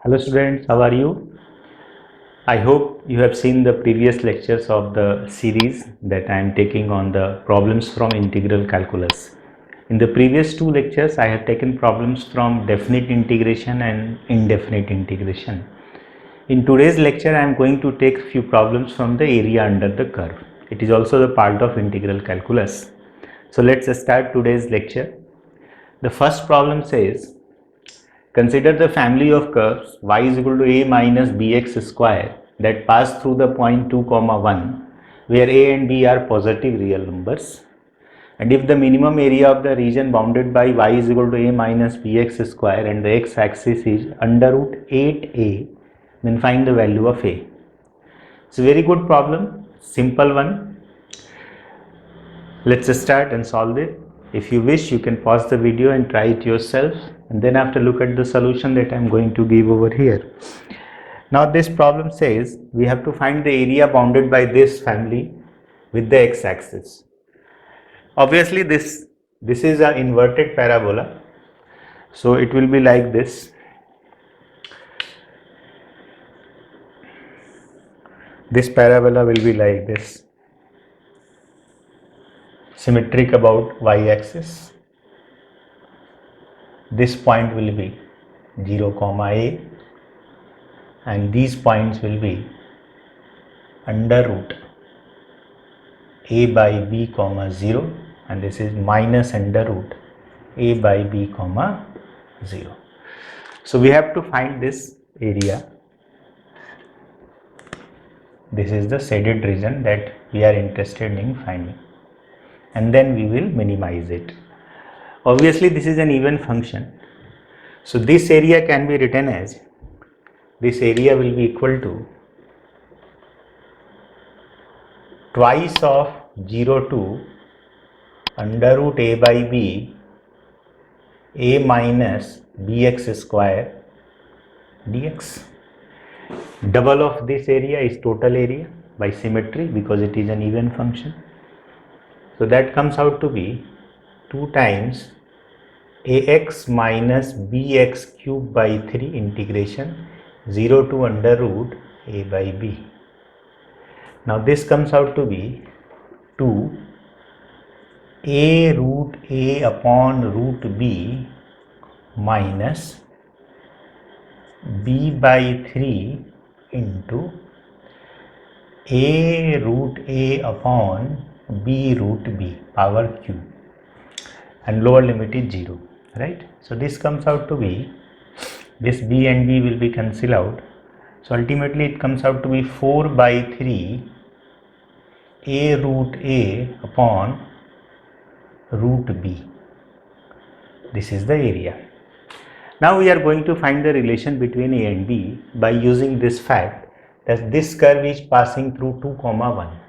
Hello students, how are you? I hope you have seen the previous lectures of the series that I am taking on the problems from integral calculus. In the previous two lectures, I have taken problems from definite integration and indefinite integration. In today's lecture, I am going to take few problems from the area under the curve. It is also the part of integral calculus. So let's start today's lecture. The first problem says, consider the family of curves y is equal to a minus bx square that pass through the point 2, 1 where a and b are positive real numbers, and if the minimum area of the region bounded by y is equal to a minus bx square and the x axis is under root 8a, then find the value of a. It's a very good problem, simple one. Let's start and solve it. If you wish, you can pause the video and try it yourself, and then after look at the solution that I am going to give over here. Now this problem says we have to find the area bounded by this family with the x-axis. Obviously this is an inverted parabola, so it will be like this. This parabola will be like this, symmetric about y-axis. This point will be 0, a, and these points will be under root a by b, 0, and this is minus under root a by b, 0. So we have to find this area. This is the shaded region that we are interested in finding, and then we will minimize it. Obviously this is an even function, so this area can be written as, this area will be equal to twice of 0 to under root a by b, a minus bx square dx. Double of this area is total area by symmetry because it is an even function. So that comes out to be 2 times ax minus bx cube by 3 integration 0 to under root a by b. Now this comes out to be 2 a root a upon root b minus b by 3 into a root a upon b root b power q, and lower limit is 0, right? So this comes out to be, this b and b will be cancelled out, so ultimately it comes out to be 4 by 3 a root a upon root b. This is the area. Now we are going to find the relation between a and b by using this fact that this curve is passing through 2, 1.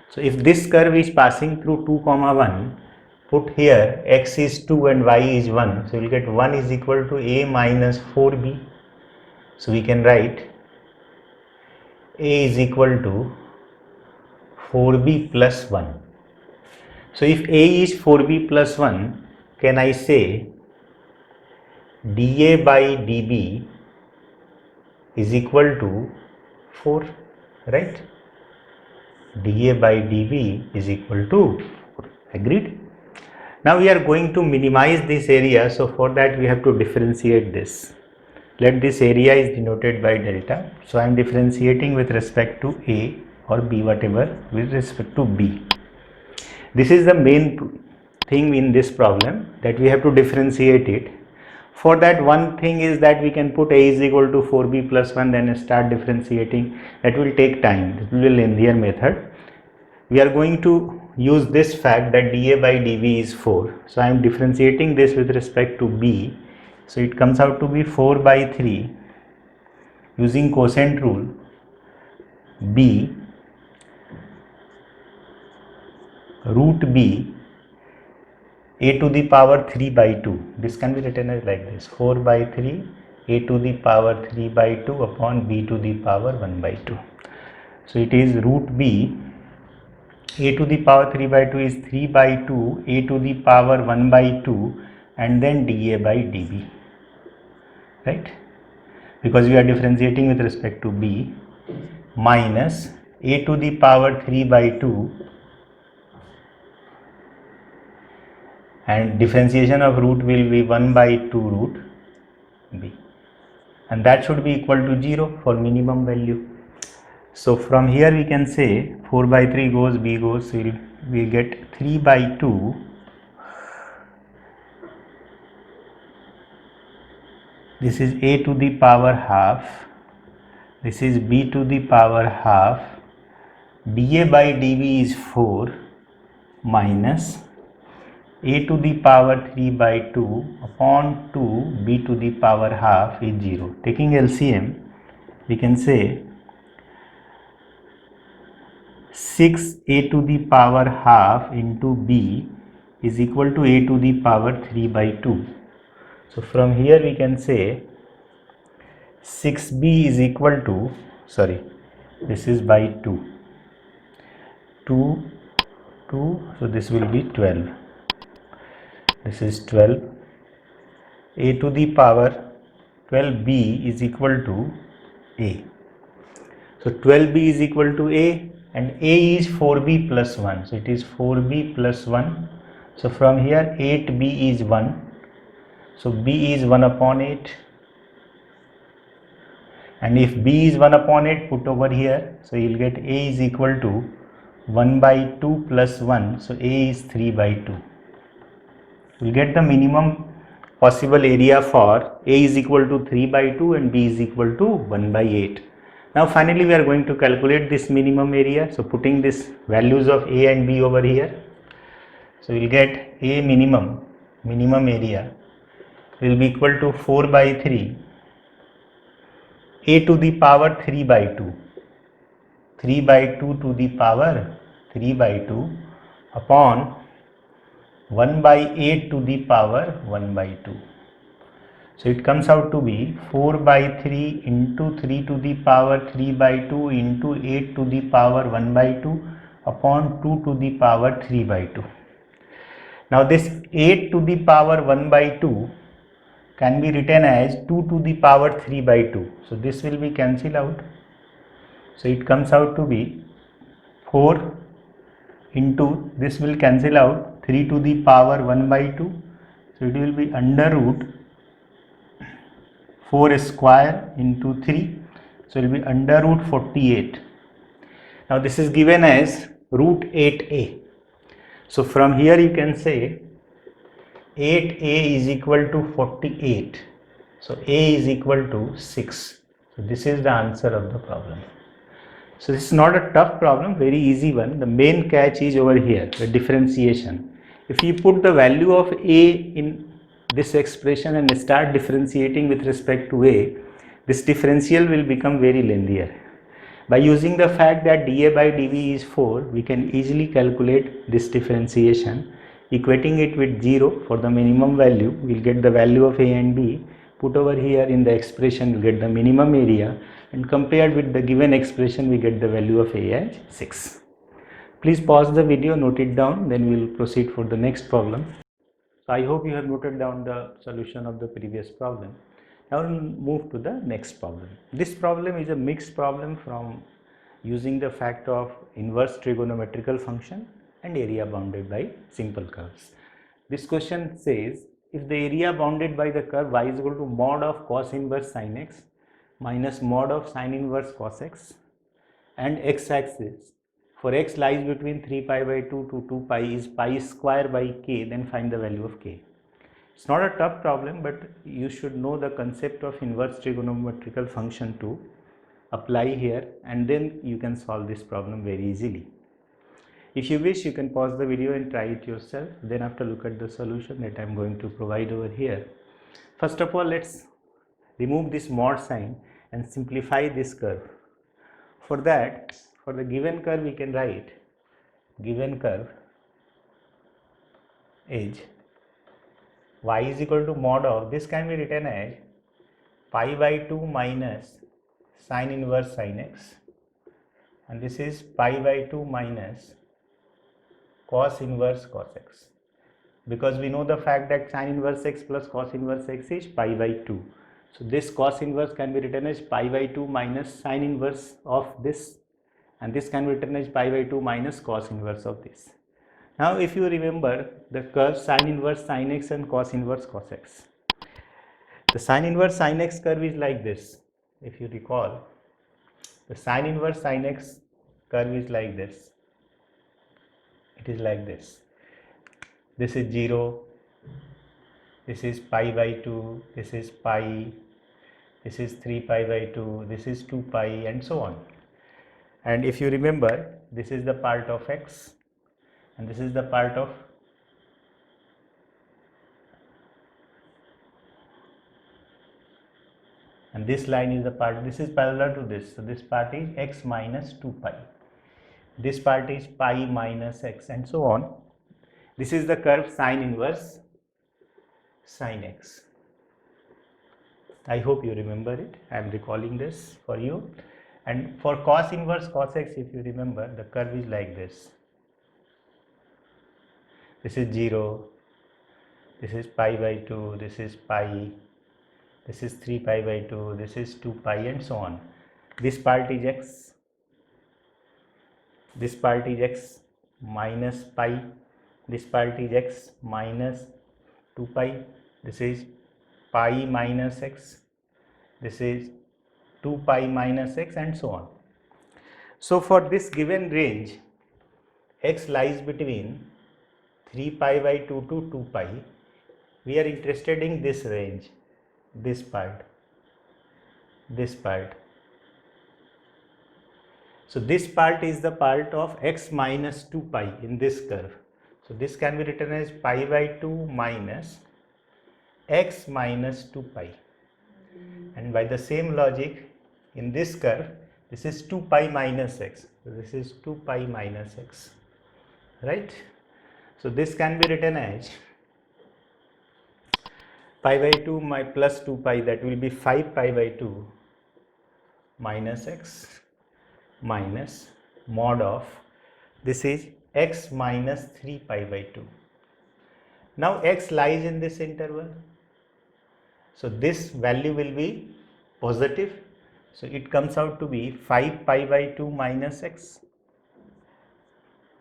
So if this curve is passing through 2, 1, put here x is 2 and y is 1, so we will get 1 is equal to a minus 4b. So we can write a is equal to 4b plus 1. So if a is 4b plus 1, can I say dA by dB is equal to 4, right? dA by dB is equal to 4. Agreed? Now we are going to minimize this area, so for that we have to differentiate this. Let this area is denoted by delta, so I am differentiating with respect to A or B, whatever, with respect to B. This is the main thing in this problem, that we have to differentiate it. For that, one thing is that we can put a is equal to 4b plus 1, then start differentiating. That will take time. It will be a lengthier method. We are going to use this fact that dA by dB is 4. So I am differentiating this with respect to b. So it comes out to be 4 by 3 using quotient rule b root b a to the power 3 by 2. This can be written as like this, 4 by 3 a to the power 3 by 2 upon b to the power 1 by 2. So it is root b, a to the power 3 by 2 is 3 by 2 a to the power 1 by 2 and then dA by dB, right? because we are differentiating with respect to b, minus a to the power 3 by 2, and differentiation of root will be 1 by 2 root b, and that should be equal to 0 for minimum value. So from here we can say 4 by 3 goes, b goes, so we get 3 by 2. This is a to the power half, this is b to the power half, dA by dV is 4 minus a to the power 3 by 2 upon 2 b to the power half is 0. Taking LCM, we can say 6 a to the power half into b is equal to a to the power 3 by 2. So from here we can say 6b is equal to, sorry, this is by 2, 2, so this will be 12. This is 12. A to the power 12b is equal to a. So 12b is equal to a, and a is 4b plus 1. So it is 4b plus 1. So from here 8b is 1. So b is 1 upon 8. And if b is 1 upon 8, put over here. So you will get a is equal to 1 by 2 plus 1. So a is 3 by 2. We will get the minimum possible area for a is equal to 3 by 2 and b is equal to 1 by 8. Now finally we are going to calculate this minimum area. So putting this values of a and b over here. So we will get a minimum area will be equal to 4 by 3 a to the power 3 by 2. 3 by 2 to the power 3 by 2 upon 1 by 8 to the power 1 by 2. So it comes out to be 4 by 3 into 3 to the power 3 by 2 into 8 to the power 1 by 2 upon 2 to the power 3 by 2. Now this 8 to the power 1 by 2 can be written as 2 to the power 3 by 2. So this will be cancelled out. So it comes out to be 4 into, this will cancel out, 3 to the power 1 by 2. So it will be under root 4 square into 3. So it will be under root 48. Now this is given as root 8a. So from here you can say 8a is equal to 48. So a is equal to 6. So this is the answer of the problem. So this is not a tough problem, very easy one. The main catch is over here, the differentiation. If you put the value of a in this expression and start differentiating with respect to a, this differential will become very lengthier. By using the fact that dA by dV is 4, we can easily calculate this differentiation. Equating it with 0 for the minimum value, we will get the value of a and b. Put over here in the expression, we will get the minimum area, and compared with the given expression, we get the value of a as 6. Please pause the video, note it down, then we will proceed for the next problem. So I hope you have noted down the solution of the previous problem. Now we will move to the next problem. This problem is a mixed problem from using the fact of inverse trigonometrical function and area bounded by simple curves. This question says, if the area bounded by the curve y is equal to mod of cos inverse sin x minus mod of sin inverse cos x, and x axis for x lies between 3 pi by 2 to 2 pi is pi square by k, then find the value of k. It's not a tough problem, but you should know the concept of inverse trigonometrical function to apply here, and then you can solve this problem very easily. If you wish, you can pause the video and try it yourself. Then after, look at the solution that I am going to provide over here. First of all, let's remove this mod sign and simplify this curve. For that, for the given curve, we can write given curve is y is equal to mod of, this can be written as pi by 2 minus sin inverse sin x, and this is pi by 2 minus cos inverse cos x, because we know the fact that sin inverse x plus cos inverse x is pi by 2. So this cos inverse can be written as pi by 2 minus sine inverse of this, and this can be written as pi by 2 minus cos inverse of this. Now if you remember the curve sine inverse sin x and cos inverse cos x, the sine inverse sin x curve is like this. If you recall, the sine inverse sin x curve is like this. It is like this. This is 0, this is pi by 2, this is pi, this is 3 pi by 2, this is 2 pi, and so on. And if you remember, this is the part of x and this is the part of and this line is the part, this is parallel to this, so this part is x minus 2 pi, this part is pi minus x, and so on. This is the curve sine inverse sin x. I hope you remember it. I am recalling this for you. And for cos inverse cos x, if you remember, the curve is like this. This is 0, this is pi by 2, this is pi, this is 3 pi by 2, this is 2 pi, and so on. This part is x, this part is x minus pi, this part is x minus 2 pi, this is pi minus x, this is 2 pi minus x, and so on. So for this given range, x lies between 3 pi by 2 to 2 pi. We are interested in this range, this part, this part. So this part is the part of x minus 2 pi in this curve. So this can be written as pi by 2 minus x minus 2 pi. And by the same logic, in this curve, this is 2 pi minus x. So this is 2 pi minus x, right? So this can be written as pi by 2 plus 2 pi, that will be 5 pi by 2 minus x minus mod of, this is x minus 3 pi by 2. Now x lies in this interval, so this value will be positive, so it comes out to be 5 pi by 2 minus x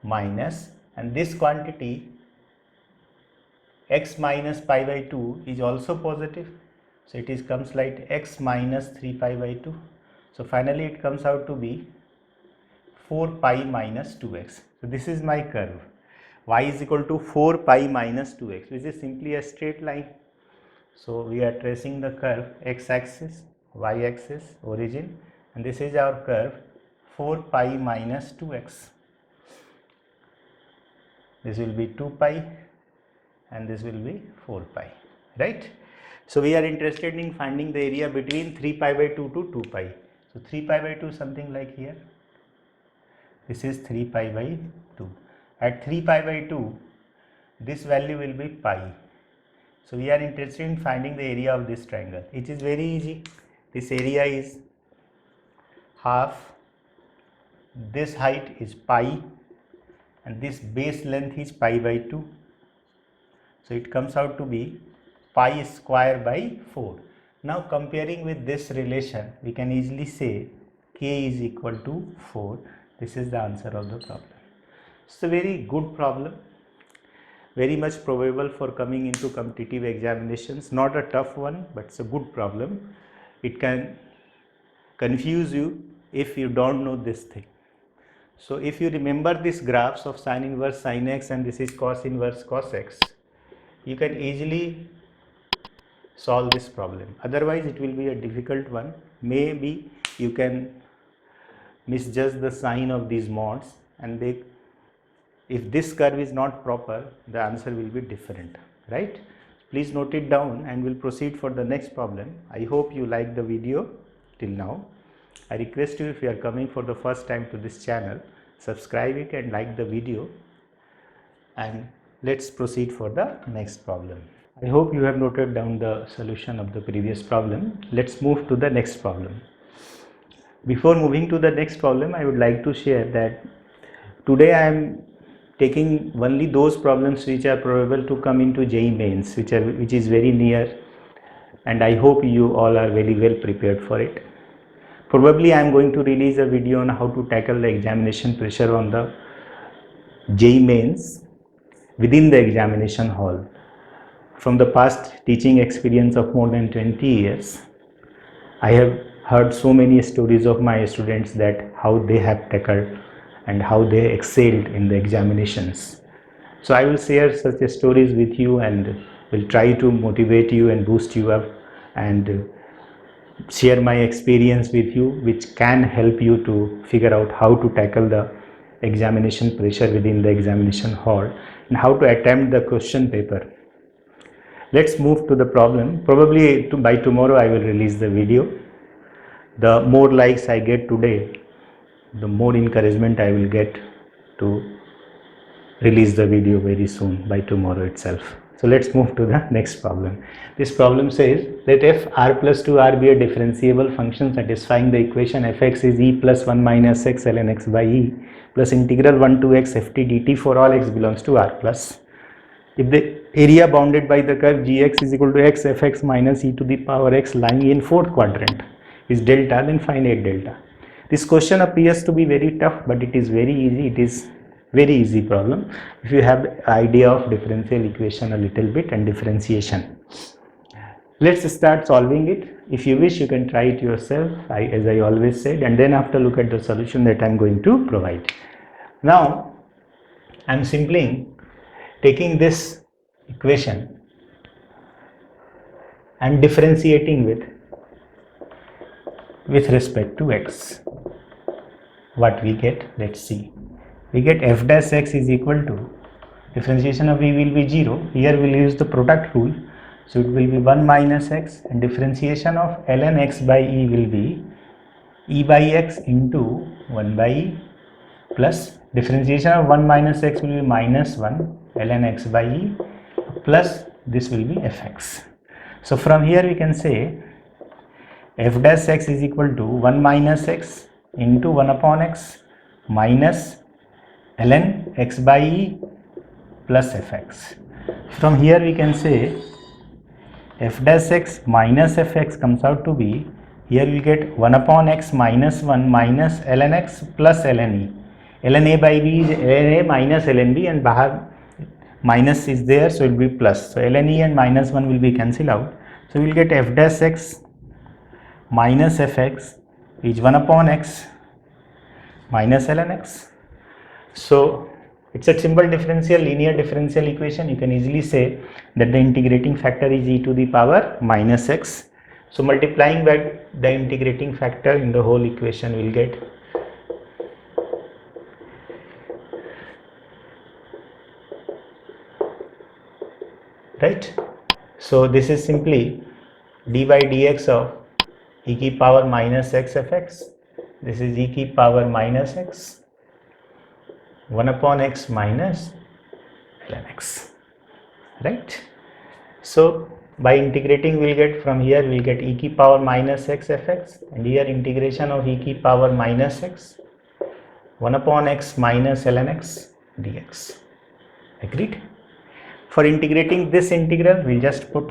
minus, and this quantity x minus pi by 2 is also positive, so it is comes like x minus 3 pi by 2. So finally it comes out to be 4 pi minus 2x. So this is my curve, y is equal to 4 pi minus 2x, which is simply a straight line. So we are tracing the curve x axis, y axis, origin, and this is our curve 4 pi minus 2x. This will be 2 pi and this will be 4 pi, right? So we are interested in finding the area between 3 pi by 2 to 2 pi. So 3 pi by 2 something like here. This is 3 pi by 2. At 3 pi by 2, this value will be pi. So we are interested in finding the area of this triangle. It is very easy. This area is half, this height is pi, and this base length is pi by 2. So it comes out to be pi square by 4. Now comparing with this relation, we can easily say k is equal to 4. This is the answer of the problem. It's a very good problem, very much probable for coming into competitive examinations. Not a tough one, but it's a good problem. It can confuse you if you don't know this thing. So if you remember these graphs of sin inverse sin x and this is cos inverse cos x, you can easily solve this problem. Otherwise it will be a difficult one. Maybe you can misjudge the sign of these mods, and if this curve is not proper, the answer will be different, right? Please note it down and we'll proceed for the next problem. I hope you like the video till now. I request you, if you are coming for the first time to this channel, subscribe it and like the video, and let's proceed for the next problem. I hope you have noted down the solution of the previous problem. Let's move to the next problem. Before moving to the next problem, I would like to share that today I am taking only those problems which are probable to come into JEE Mains, which is very near and I hope you all are very well prepared for it. Probably I am going to release a video on how to tackle the examination pressure on the JEE Mains within the examination hall. From the past teaching experience of more than 20 years, I have heard so many stories of my students that how they have tackled and how they excelled in the examinations. So I will share such stories with you and will try to motivate you and boost you up and share my experience with you, which can help you to figure out how to tackle the examination pressure within the examination hall and how to attempt the question paper. Let's move to the problem. Probably by tomorrow I will release the video. The more likes I get today, the more encouragement I will get to release the video very soon, by tomorrow itself. So let's move to the next problem. This problem says let f r plus 2r be a differentiable function satisfying the equation fx is e plus 1 minus x ln x by e plus integral 1 to x ft dt for all x belongs to r plus. If the area bounded by the curve gx is equal to x fx minus e to the power x lying in fourth quadrant is delta, then find delta. This question appears to be very tough, but it is very easy. It is very easy problem if you have the idea of differential equation a little bit and differentiation. Let's start solving it. If you wish, you can try it yourself, as I always said, and then after look at the solution that I am going to provide. Now I am simply taking this equation and differentiating with respect to x. What we get, let's see. We get f dash x is equal to, differentiation of v will be 0. Here we will use the product rule, so it will be 1 minus x, and differentiation of ln x by e will be e by x into 1 by e, plus differentiation of 1 minus x will be minus 1 ln x by e, plus this will be fx. So from here we can say f dash x is equal to 1 minus x into 1 upon x minus ln x by e plus fx. From here we can say f dash x minus fx comes out to be, here we get 1 upon x minus 1 minus ln x plus ln e. ln a by b is ln a minus ln b, and bahar minus is there, so it will be plus. So ln e and minus 1 will be cancelled out. So we will get f dash x minus fx is 1 upon x minus ln x. So it's a simple differential, linear differential equation. You can easily say that the integrating factor is e to the power minus x. So multiplying by the integrating factor in the whole equation will get right. So this is simply d by dx of e की power minus x fx. This is e की power minus x 1 upon x minus ln x, right. So by integrating we will get, from here we will get e की power minus x fx, and here integration of e की power minus x 1 upon x minus ln x dx. Agreed. For integrating this integral we will just put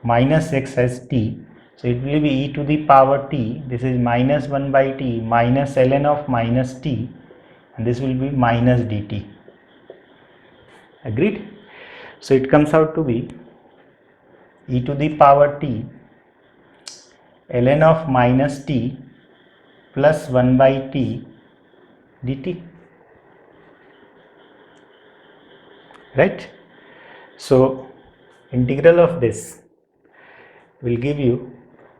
minus x as t, so it will be e to the power t. This is minus 1 by t minus ln of minus t, and this will be minus dt. Agreed. So it comes out to be e to the power t ln of minus t plus 1 by t dt, right. So integral of this will give you,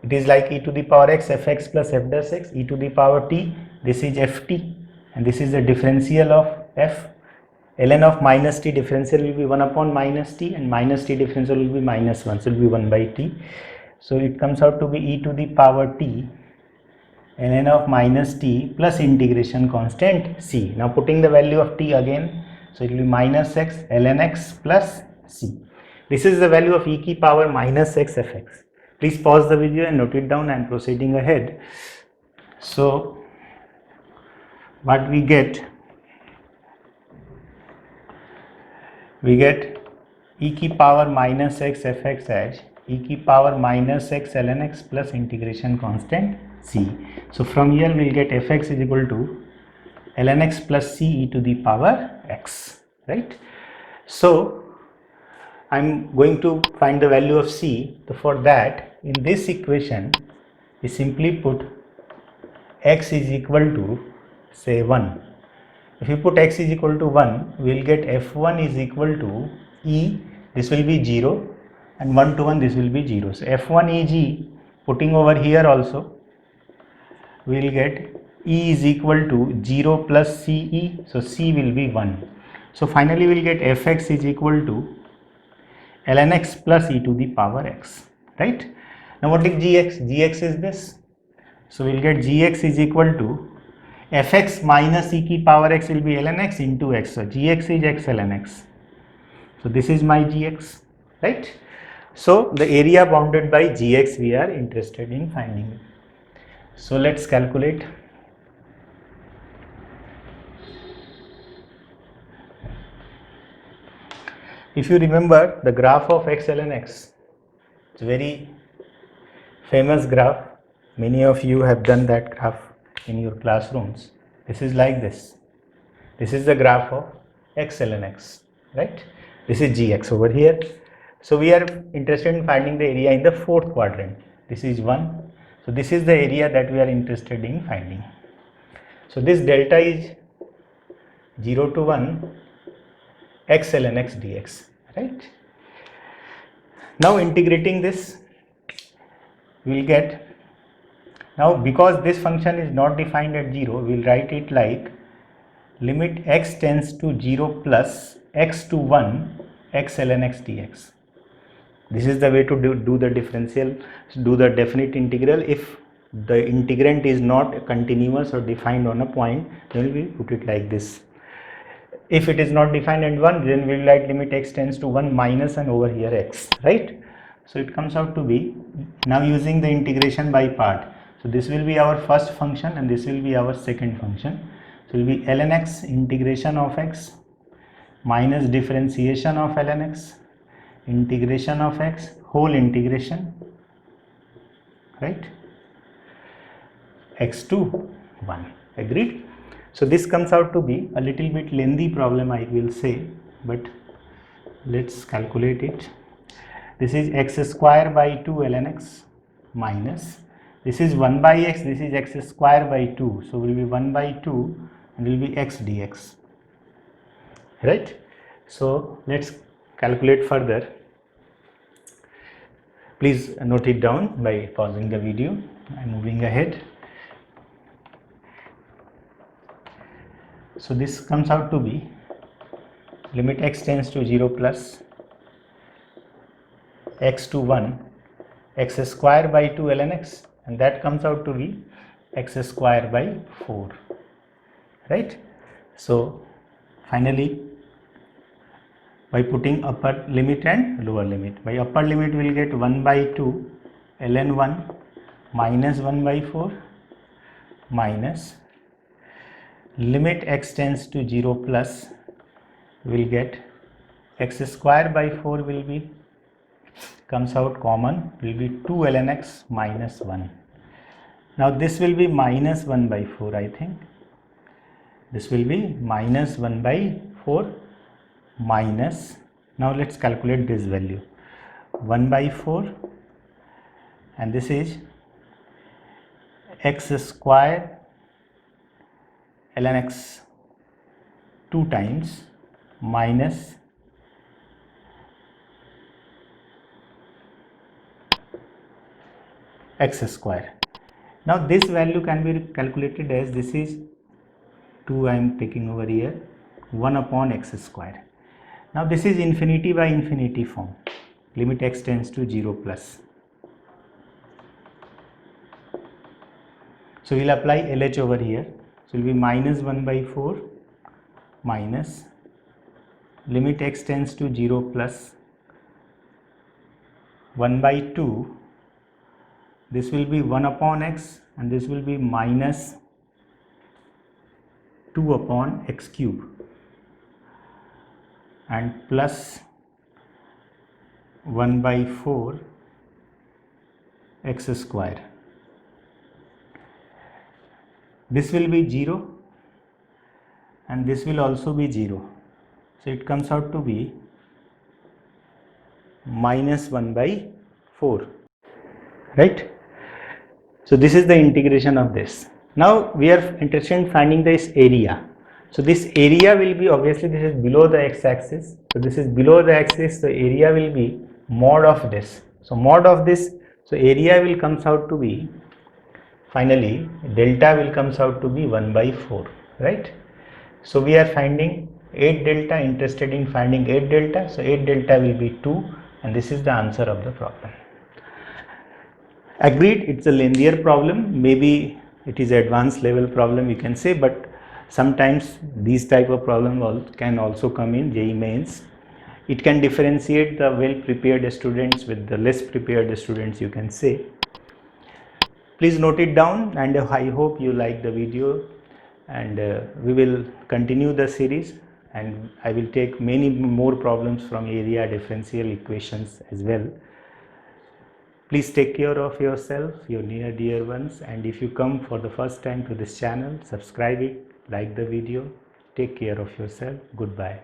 it is like e to the power x fx plus f dash x e to the power t. This is ft, and this is the differential of f. ln of minus t differential will be 1 upon minus t, and minus t differential will be minus 1, so it will be 1 by t. So it comes out to be e to the power t ln of minus t plus integration constant c. Now putting the value of t again, so it will be minus x ln x plus c. This is the value of e की power minus x fx. Please pause the video and note it down. I am proceeding ahead. So what we get e की power minus x fx as e की power minus x ln x plus integration constant c. So from here we will get fx is equal to ln x plus c e to the power x, right? So I'm going to find the value of c. So for that, in this equation we simply put x is equal to say 1. If you put x is equal to 1, we will get f1 is equal to e, this will be 0, and 1 to 1 this will be 0. So f1 eg, putting over here also, we will get e is equal to 0 plus ce, so c will be 1. So finally we will get fx is equal to ln x plus e to the power x, right? Now what is gx? Gx is this. So we will get gx is equal to fx minus e की power x will be ln x into x. So gx is x ln x. So this is my gx, right? So the area bounded by gx we are interested in finding. So let's calculate. If you remember the graph of x ln x, it's a very famous graph. Many of you have done that graph in your classrooms. This is like this. This is the graph of x ln x, right? This is gx over here. So we are interested in finding the area in the fourth quadrant. This is 1. So this is the area that we are interested in finding. So this delta is 0 to 1 x ln x dx, right? Now integrating this, we will get, now because this function is not defined at 0, we will write it like limit x tends to 0 plus x to 1 x ln x dx. This is the way to do the differential, do the definite integral. If the integrand is not continuous or defined on a point, then we put it like this. If it is not defined at 1, then we will write limit x tends to 1 minus and over here x, right? So it comes out to be, now using the integration by part. So this will be our first function and this will be our second function. So it will be ln x integration of x minus differentiation of ln x integration of x whole integration, right, x to 1. Agreed? So this comes out to be a little bit lengthy problem, I will say, but let's calculate it. This is x square by 2 ln x minus, this is 1 by x, this is x square by 2, so will be 1 by 2 and will be x dx, right? So let's calculate further. Please note it down by pausing the video. I'm moving ahead. So this comes out to be limit x tends to 0 plus x to 1 x square by 2 ln x, and that comes out to be x square by 4, right? So finally, by putting upper limit and lower limit, by upper limit we will get 1 by 2 ln 1 minus 1 by 4 minus limit x tends to 0 plus, we will get x square by 4 will be, comes out common, will be 2 ln x minus 1. Now this will be minus 1 by 4, I think. This will be minus 1 by 4 minus, now let's calculate this value, 1 by 4, and this is x square ln x 2 times minus x square. Now this value can be calculated as, this is 2 I am taking over here, 1 upon x square. Now this is infinity by infinity form, limit x tends to 0 plus. So we will apply LH over here. So it will be minus 1 by 4 minus limit x tends to 0 plus 1 by 2. This will be 1 upon x and this will be minus 2 upon x cube and plus 1 by 4 x square. This will be 0 and this will also be 0. So it comes out to be minus 1 by 4, right? So this is the integration of this. Now we are interested in finding this area. So this area will be, obviously this is below the x-axis. So this is below the axis, the area will be mod of this. So mod of this, so area will comes out to be, finally delta will comes out to be 1 by 4, right? So we are finding 8 delta, interested in finding 8 delta. So 8 delta will be 2 and this is the answer of the problem. Agreed, it's a linear problem, maybe it is advanced level problem you can say, but sometimes these type of problem can also come in JEE Mains. It can differentiate the well prepared students with the less prepared students, you can say. Please note it down, and I hope you like the video, and we will continue the series, and I will take many more problems from area differential equations as well. Please take care of yourself, your near dear ones, and if you come for the first time to this channel, subscribe it, like the video, take care of yourself. Goodbye.